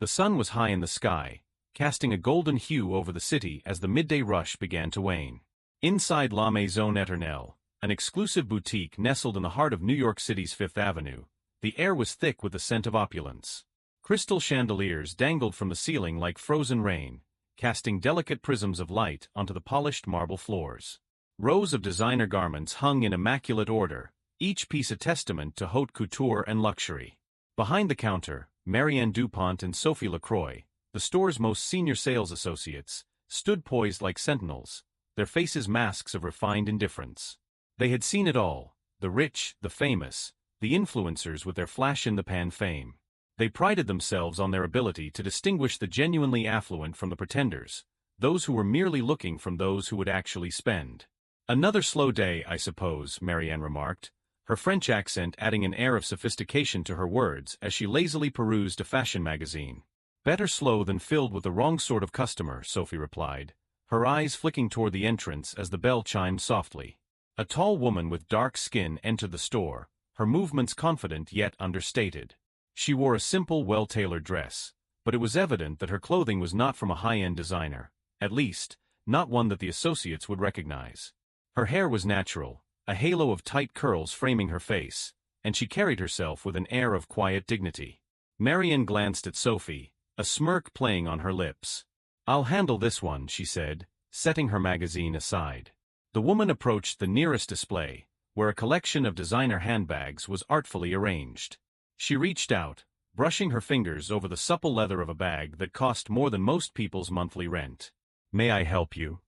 The sun was high in the sky, casting a golden hue over the city as the midday rush began to wane. Inside La Maison Eternelle, an exclusive boutique nestled in the heart of New York City's Fifth Avenue, the air was thick with the scent of opulence. Crystal chandeliers dangled from the ceiling like frozen rain, casting delicate prisms of light onto the polished marble floors. Rows of designer garments hung in immaculate order, each piece a testament to haute couture and luxury. Behind the counter, Marianne Dupont and Sophie Lacroix, the store's most senior sales associates, stood poised like sentinels, their faces masks of refined indifference. They had seen it all, the rich, the famous, the influencers with their flash-in-the-pan fame. They prided themselves on their ability to distinguish the genuinely affluent from the pretenders, those who were merely looking from those who would actually spend. "Another slow day, I suppose," Marianne remarked, her French accent adding an air of sophistication to her words as she lazily perused a fashion magazine. "Better slow than filled with the wrong sort of customer," Sophie replied, her eyes flicking toward the entrance as the bell chimed softly. A tall woman with dark skin entered the store, her movements confident yet understated. She wore a simple, well-tailored dress, but it was evident that her clothing was not from a high-end designer, at least, not one that the associates would recognize. Her hair was natural, a halo of tight curls framing her face, and she carried herself with an air of quiet dignity. Marianne glanced at Sophie, a smirk playing on her lips. "I'll handle this one," she said, setting her magazine aside. The woman approached the nearest display, where a collection of designer handbags was artfully arranged. She reached out, brushing her fingers over the supple leather of a bag that cost more than most people's monthly rent. "May I help you?"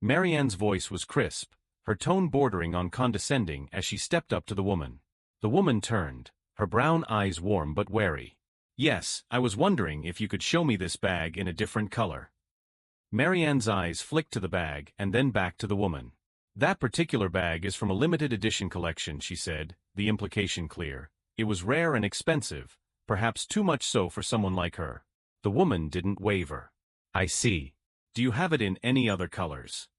Marianne's voice was crisp, her tone bordering on condescending as she stepped up to the woman. The woman turned, her brown eyes warm but wary. "Yes, I was wondering if you could show me this bag in a different color." Marianne's eyes flicked to the bag and then back to the woman. "That particular bag is from a limited edition collection," she said, the implication clear. It was rare and expensive, perhaps too much so for someone like her. The woman didn't waver. "I see. Do you have it in any other colors?"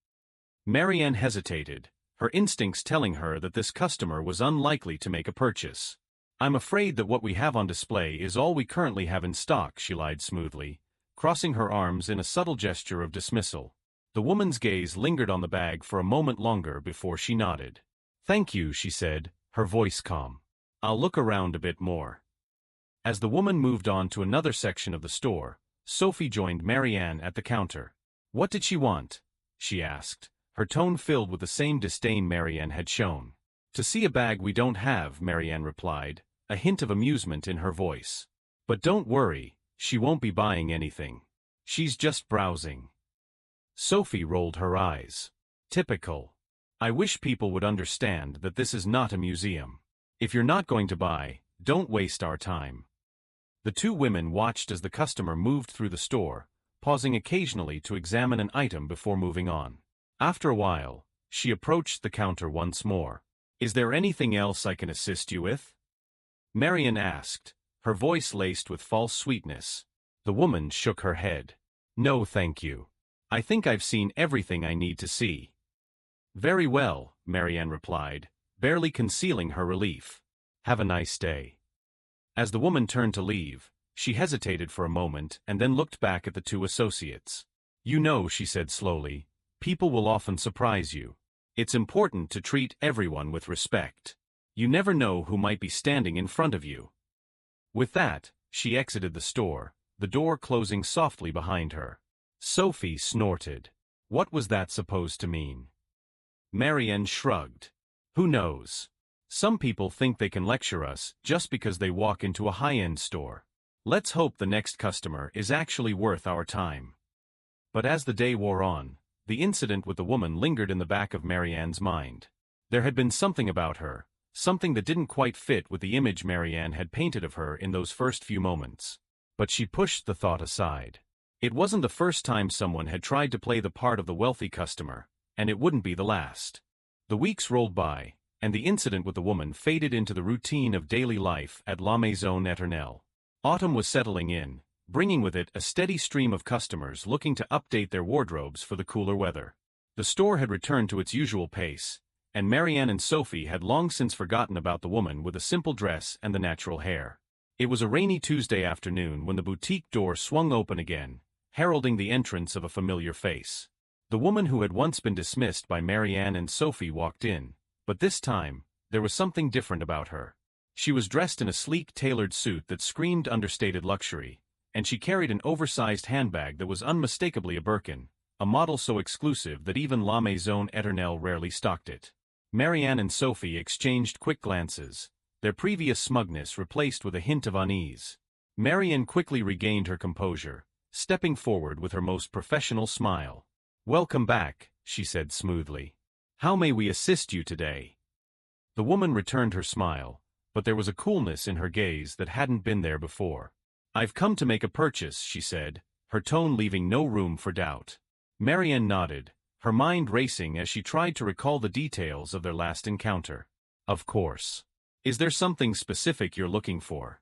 Marianne hesitated, her instincts telling her that this customer was unlikely to make a purchase. "I'm afraid that what we have on display is all we currently have in stock," she lied smoothly, crossing her arms in a subtle gesture of dismissal. The woman's gaze lingered on the bag for a moment longer before she nodded. "Thank you," she said, her voice calm. "I'll look around a bit more." As the woman moved on to another section of the store, Sophie joined Marianne at the counter. "What did she want?" she asked, her tone filled with the same disdain Marianne had shown. "To see a bag we don't have," Marianne replied, a hint of amusement in her voice. "But don't worry, she won't be buying anything. She's just browsing." Sophie rolled her eyes. "Typical. I wish people would understand that this is not a museum. If you're not going to buy, don't waste our time." The two women watched as the customer moved through the store, pausing occasionally to examine an item before moving on. After a while, she approached the counter once more. "Is there anything else I can assist you with?" Marianne asked, her voice laced with false sweetness. The woman shook her head. "No, thank you. I think I've seen everything I need to see." "Very well," Marianne replied, barely concealing her relief. "Have a nice day." As the woman turned to leave, she hesitated for a moment and then looked back at the two associates. "You know," she said slowly, "people will often surprise you. It's important to treat everyone with respect. You never know who might be standing in front of you." With that, she exited the store, the door closing softly behind her. Sophie snorted. What was that supposed to mean? Marianne shrugged. "Who knows? Some people think they can lecture us just because they walk into a high-end store. Let's hope the next customer is actually worth our time." But as the day wore on, the incident with the woman lingered in the back of Marianne's mind. There had been something about her, something that didn't quite fit with the image Marianne had painted of her in those first few moments. But she pushed the thought aside. It wasn't the first time someone had tried to play the part of the wealthy customer, and it wouldn't be the last. The weeks rolled by, and the incident with the woman faded into the routine of daily life at La Maison Eternelle. Autumn was settling in, bringing with it a steady stream of customers looking to update their wardrobes for the cooler weather. The store had returned to its usual pace, and Marianne and Sophie had long since forgotten about the woman with the simple dress and the natural hair. It was a rainy Tuesday afternoon when the boutique door swung open again, heralding the entrance of a familiar face. The woman who had once been dismissed by Marianne and Sophie walked in, but this time, there was something different about her. She was dressed in a sleek tailored suit that screamed understated luxury, and she carried an oversized handbag that was unmistakably a Birkin, a model so exclusive that even La Maison Eternelle rarely stocked it. Marianne and Sophie exchanged quick glances, their previous smugness replaced with a hint of unease. Marianne quickly regained her composure, stepping forward with her most professional smile. "Welcome back," she said smoothly. "How may we assist you today?" The woman returned her smile, but there was a coolness in her gaze that hadn't been there before. "I've come to make a purchase," she said, her tone leaving no room for doubt. Marianne nodded, her mind racing as she tried to recall the details of their last encounter. "Of course. Is there something specific you're looking for?"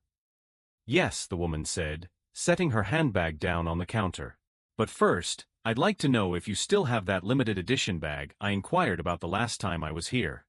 "Yes," the woman said, setting her handbag down on the counter. "But first, I'd like to know if you still have that limited edition bag I inquired about the last time I was here."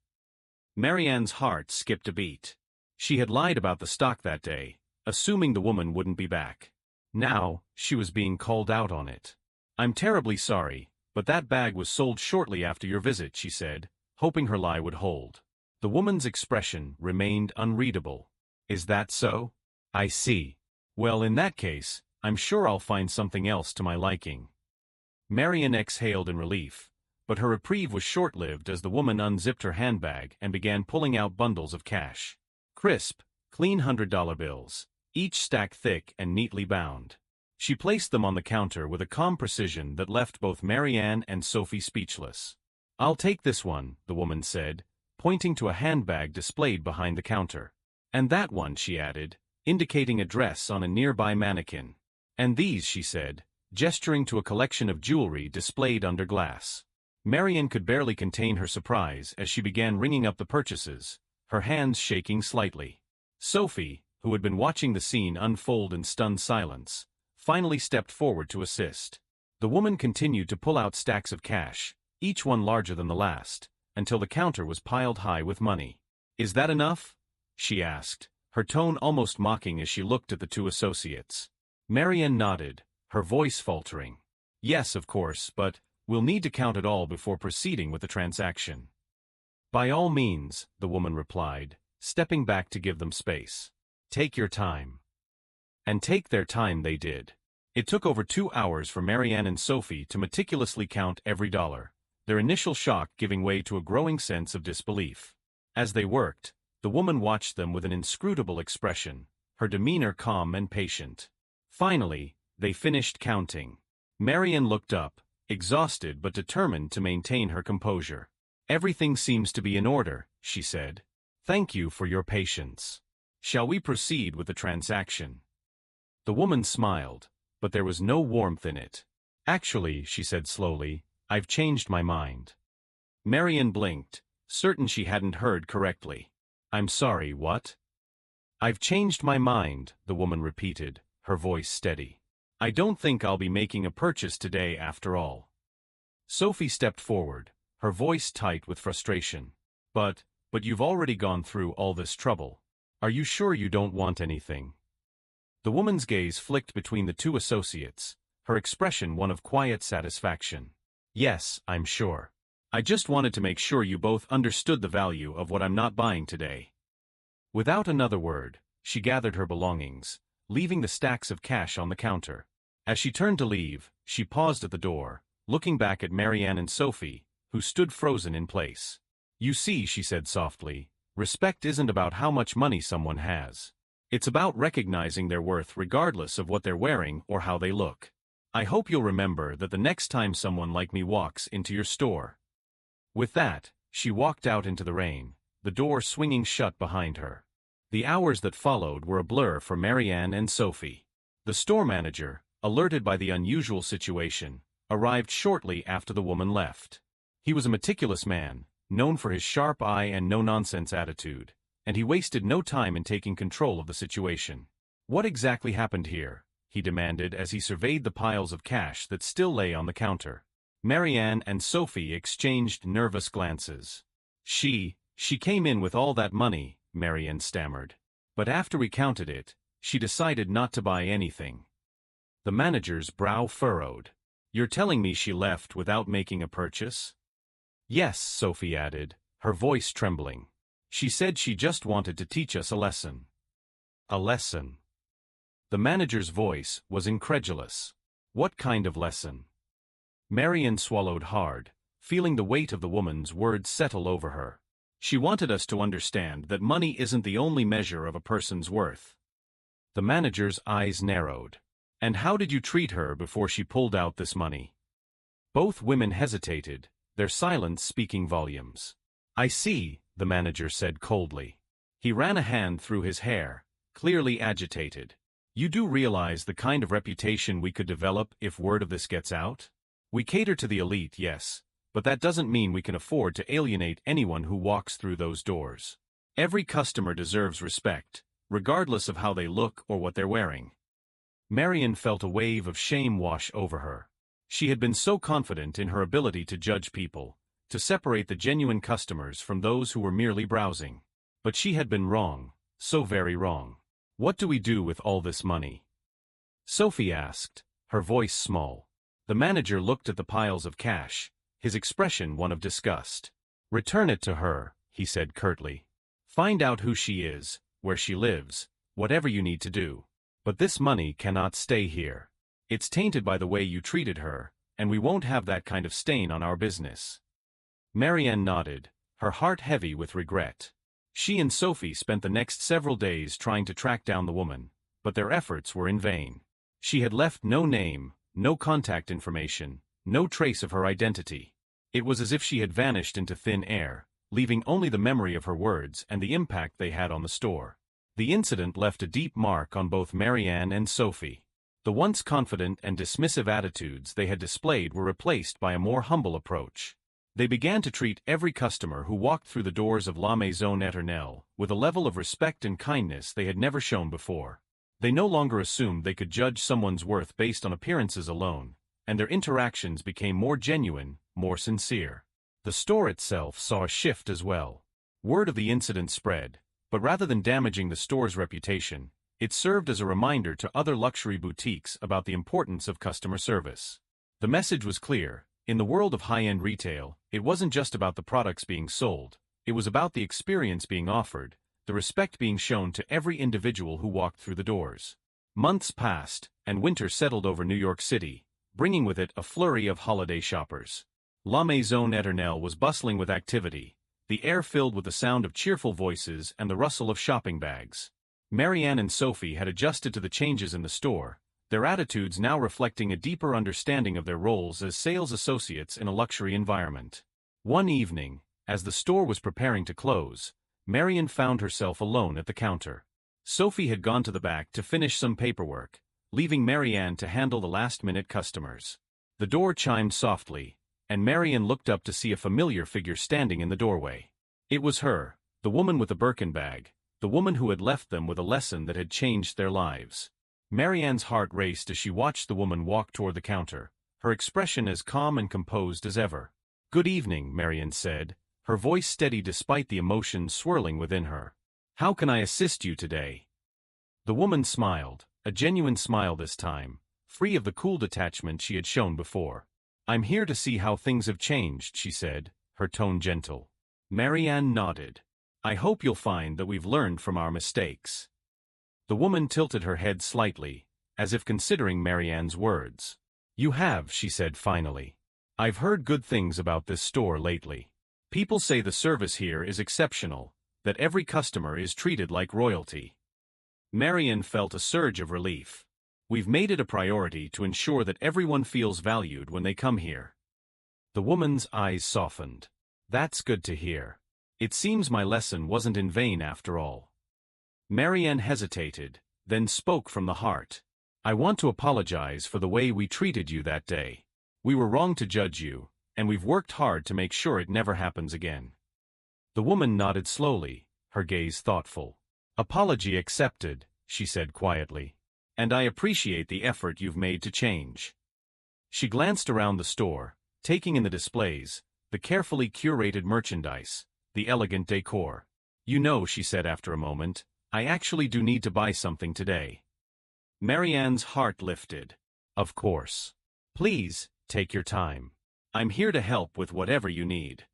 Marianne's heart skipped a beat. She had lied about the stock that day, assuming the woman wouldn't be back. Now, she was being called out on it. "I'm terribly sorry, but that bag was sold shortly after your visit," she said, hoping her lie would hold. The woman's expression remained unreadable. "Is that so? I see. Well, in that case, I'm sure I'll find something else to my liking." Marianne exhaled in relief, but her reprieve was short-lived as the woman unzipped her handbag and began pulling out bundles of cash. Crisp, clean $100 bills, each stacked thick and neatly bound. She placed them on the counter with a calm precision that left both Marianne and Sophie speechless. "I'll take this one," the woman said, pointing to a handbag displayed behind the counter. "And that one," she added, indicating a dress on a nearby mannequin. "And these," she said, gesturing to a collection of jewelry displayed under glass. Marianne could barely contain her surprise as she began ringing up the purchases, her hands shaking slightly. Sophie, who had been watching the scene unfold in stunned silence, finally stepped forward to assist. The woman continued to pull out stacks of cash, each one larger than the last, until the counter was piled high with money. "Is that enough?" she asked, her tone almost mocking as she looked at the two associates. Marianne nodded, her voice faltering. "Yes, of course, but we'll need to count it all before proceeding with the transaction." "By all means," the woman replied, stepping back to give them space. "Take your time." And take their time they did. It took over 2 hours for Marianne and Sophie to meticulously count every dollar, their initial shock giving way to a growing sense of disbelief. As they worked, the woman watched them with an inscrutable expression, her demeanor calm and patient. Finally, they finished counting. Marianne looked up, exhausted but determined to maintain her composure. "Everything seems to be in order," she said. "Thank you for your patience. Shall we proceed with the transaction?" The woman smiled, but there was no warmth in it. "Actually," she said slowly, "I've changed my mind." Marianne blinked, certain she hadn't heard correctly. "I'm sorry, what?" "I've changed my mind," the woman repeated, her voice steady. "I don't think I'll be making a purchase today after all." Sophie stepped forward, her voice tight with frustration. But you've already gone through all this trouble. Are you sure you don't want anything?" The woman's gaze flicked between the two associates, her expression one of quiet satisfaction. "Yes, I'm sure. I just wanted to make sure you both understood the value of what I'm not buying today." Without another word, she gathered her belongings, leaving the stacks of cash on the counter. As she turned to leave, she paused at the door, looking back at Marianne and Sophie, who stood frozen in place. "You see," she said softly, "respect isn't about how much money someone has. It's about recognizing their worth regardless of what they're wearing or how they look. I hope you'll remember that the next time someone like me walks into your store." With that, she walked out into the rain, the door swinging shut behind her. The hours that followed were a blur for Marianne and Sophie. The store manager, alerted by the unusual situation, arrived shortly after the woman left. He was a meticulous man, known for his sharp eye and no-nonsense attitude, and he wasted no time in taking control of the situation. "What exactly happened here?" he demanded as he surveyed the piles of cash that still lay on the counter. Marianne and Sophie exchanged nervous glances. She came in with all that money," Marianne stammered. "But after we counted it, she decided not to buy anything. The manager's brow furrowed. "You're telling me she left without making a purchase?" "Yes," Sophie added, her voice trembling. "She said she just wanted to teach us a lesson." "A lesson?" The manager's voice was incredulous. "What kind of lesson?" Marian swallowed hard, feeling the weight of the woman's words settle over her. "She wanted us to understand that money isn't the only measure of a person's worth." The manager's eyes narrowed. "And how did you treat her before she pulled out this money?" Both women hesitated, their silence speaking volumes. "I see," the manager said coldly. He ran a hand through his hair, clearly agitated. "You do realize the kind of reputation we could develop if word of this gets out? We cater to the elite, yes, but that doesn't mean we can afford to alienate anyone who walks through those doors. Every customer deserves respect, regardless of how they look or what they're wearing." Marian felt a wave of shame wash over her. She had been so confident in her ability to judge people, to separate the genuine customers from those who were merely browsing. But she had been wrong, so very wrong. "What do we do with all this money?" Sophie asked, her voice small. The manager looked at the piles of cash, his expression one of disgust. "Return it to her," he said curtly. "Find out who she is, where she lives, whatever you need to do. But this money cannot stay here. It's tainted by the way you treated her, and we won't have that kind of stain on our business." Marian nodded, her heart heavy with regret. She and Sophie spent the next several days trying to track down the woman, but their efforts were in vain. She had left no name, no contact information, no trace of her identity. It was as if she had vanished into thin air, leaving only the memory of her words and the impact they had on the store. The incident left a deep mark on both Marianne and Sophie. The once confident and dismissive attitudes they had displayed were replaced by a more humble approach. They began to treat every customer who walked through the doors of La Maison Éternelle with a level of respect and kindness they had never shown before. They no longer assumed they could judge someone's worth based on appearances alone, and their interactions became more genuine, more sincere. The store itself saw a shift as well. Word of the incident spread, but rather than damaging the store's reputation, it served as a reminder to other luxury boutiques about the importance of customer service. The message was clear: in the world of high-end retail, it wasn't just about the products being sold, it was about the experience being offered, the respect being shown to every individual who walked through the doors. Months passed, and winter settled over New York City, bringing with it a flurry of holiday shoppers. La Maison Éternelle was bustling with activity, the air filled with the sound of cheerful voices and the rustle of shopping bags. Marianne and Sophie had adjusted to the changes in the store, their attitudes now reflecting a deeper understanding of their roles as sales associates in a luxury environment. One evening, as the store was preparing to close, Marianne found herself alone at the counter. Sophie had gone to the back to finish some paperwork, leaving Marianne to handle the last-minute customers. The door chimed softly, and Marianne looked up to see a familiar figure standing in the doorway. It was her, the woman with the Birkin bag, the woman who had left them with a lesson that had changed their lives. Marianne's heart raced as she watched the woman walk toward the counter, her expression as calm and composed as ever. "Good evening," Marianne said, her voice steady despite the emotions swirling within her. "How can I assist you today?" The woman smiled, a genuine smile this time, free of the cool detachment she had shown before. "I'm here to see how things have changed," she said, her tone gentle. Marianne nodded. "I hope you'll find that we've learned from our mistakes." The woman tilted her head slightly, as if considering Marianne's words. "You have," she said finally. "I've heard good things about this store lately. People say the service here is exceptional, that every customer is treated like royalty." Marianne felt a surge of relief. "We've made it a priority to ensure that everyone feels valued when they come here." The woman's eyes softened. "That's good to hear. It seems my lesson wasn't in vain after all." Marianne hesitated, then spoke from the heart. "I want to apologize for the way we treated you that day. We were wrong to judge you, and we've worked hard to make sure it never happens again." The woman nodded slowly, her gaze thoughtful. "Apology accepted," she said quietly. "And I appreciate the effort you've made to change." She glanced around the store, taking in the displays, the carefully curated merchandise, the elegant decor. "You know," she said after a moment, I actually do need to buy something today. Marianne's heart lifted. Of course. Please, take your time. I'm here to help with whatever you need.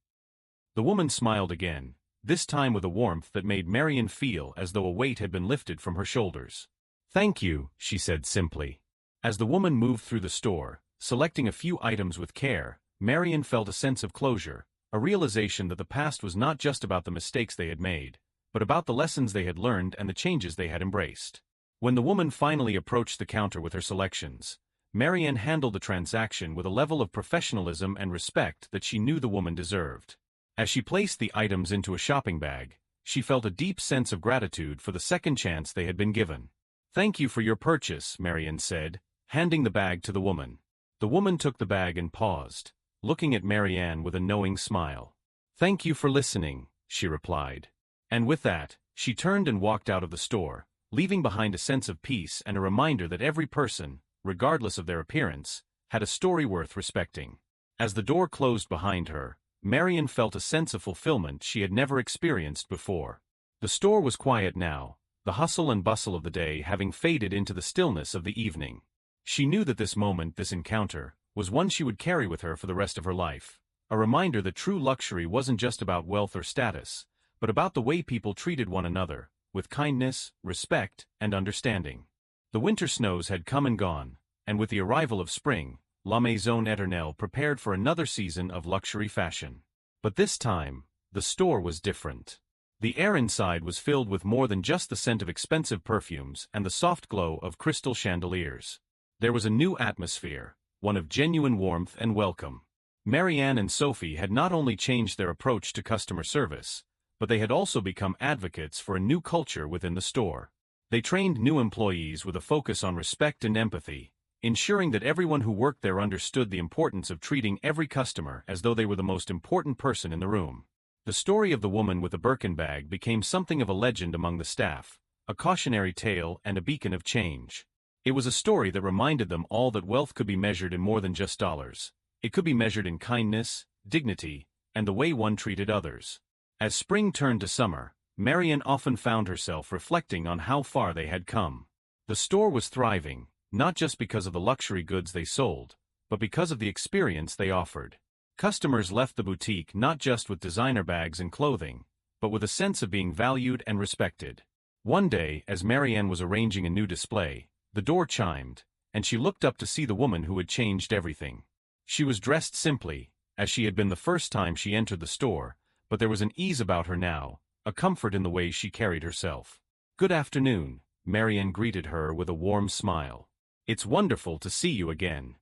The woman smiled again, this time with a warmth that made Marianne feel as though a weight had been lifted from her shoulders. Thank you, she said simply. As the woman moved through the store, selecting a few items with care, Marianne felt a sense of closure, a realization that the past was not just about the mistakes they had made, but about the lessons they had learned and the changes they had embraced. When the woman finally approached the counter with her selections, Marianne handled the transaction with a level of professionalism and respect that she knew the woman deserved. As she placed the items into a shopping bag, she felt a deep sense of gratitude for the second chance they had been given. Thank you for your purchase, Marianne said, handing the bag to the woman. The woman took the bag and paused, looking at Marianne with a knowing smile. Thank you for listening, she replied. And with that, she turned and walked out of the store, leaving behind a sense of peace and a reminder that every person, regardless of their appearance, had a story worth respecting. As the door closed behind her, Marianne felt a sense of fulfillment she had never experienced before. The store was quiet now, the hustle and bustle of the day having faded into the stillness of the evening. She knew that this moment, this encounter, was one she would carry with her for the rest of her life, a reminder that true luxury wasn't just about wealth or status, but about the way people treated one another, with kindness, respect, and understanding. The winter snows had come and gone, and with the arrival of spring, La Maison Eternelle prepared for another season of luxury fashion. But this time, the store was different. The air inside was filled with more than just the scent of expensive perfumes and the soft glow of crystal chandeliers. There was a new atmosphere, one of genuine warmth and welcome. Marianne and Sophie had not only changed their approach to customer service, but they had also become advocates for a new culture within the store. They trained new employees with a focus on respect and empathy, ensuring that everyone who worked there understood the importance of treating every customer as though they were the most important person in the room. The story of the woman with the Birkin bag became something of a legend among the staff, a cautionary tale and a beacon of change. It was a story that reminded them all that wealth could be measured in more than just dollars. It could be measured in kindness, dignity, and the way one treated others. As spring turned to summer, Marianne often found herself reflecting on how far they had come. The store was thriving, not just because of the luxury goods they sold, but because of the experience they offered. Customers left the boutique not just with designer bags and clothing, but with a sense of being valued and respected. One day, as Marianne was arranging a new display, the door chimed, and she looked up to see the woman who had changed everything. She was dressed simply, as she had been the first time she entered the store, but there was an ease about her now, a comfort in the way she carried herself. "Good afternoon," Marianne greeted her with a warm smile. "It's wonderful to see you again."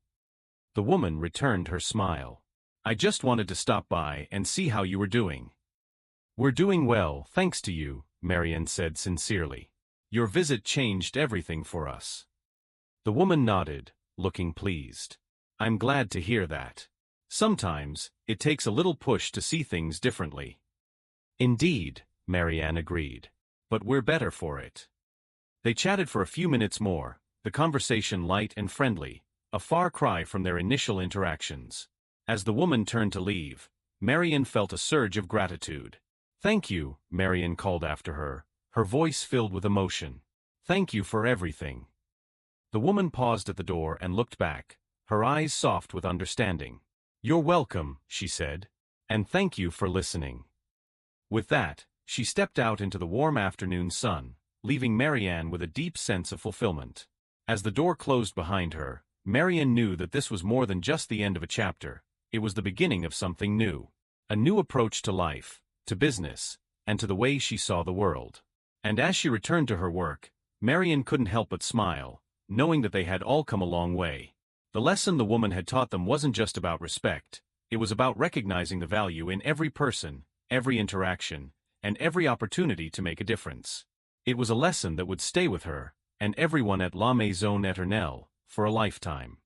The woman returned her smile. "I just wanted to stop by and see how you were doing." "We're doing well, thanks to you," Marianne said sincerely. "Your visit changed everything for us." The woman nodded, looking pleased. "I'm glad to hear that. Sometimes, it takes a little push to see things differently." "Indeed," Marianne agreed. "But we're better for it." They chatted for a few minutes more, the conversation light and friendly, a far cry from their initial interactions. As the woman turned to leave, Marianne felt a surge of gratitude. "Thank you," Marianne called after her, her voice filled with emotion. "Thank you for everything." The woman paused at the door and looked back, her eyes soft with understanding. "You're welcome," she said. "And thank you for listening." With that, she stepped out into the warm afternoon sun, leaving Marianne with a deep sense of fulfillment. As the door closed behind her, Marianne knew that this was more than just the end of a chapter, it was the beginning of something new. A new approach to life, to business, and to the way she saw the world. And as she returned to her work, Marianne couldn't help but smile, knowing that they had all come a long way. The lesson the woman had taught them wasn't just about respect, it was about recognizing the value in every person, every interaction, and every opportunity to make a difference. It was a lesson that would stay with her, and everyone at La Maison Eternelle, for a lifetime.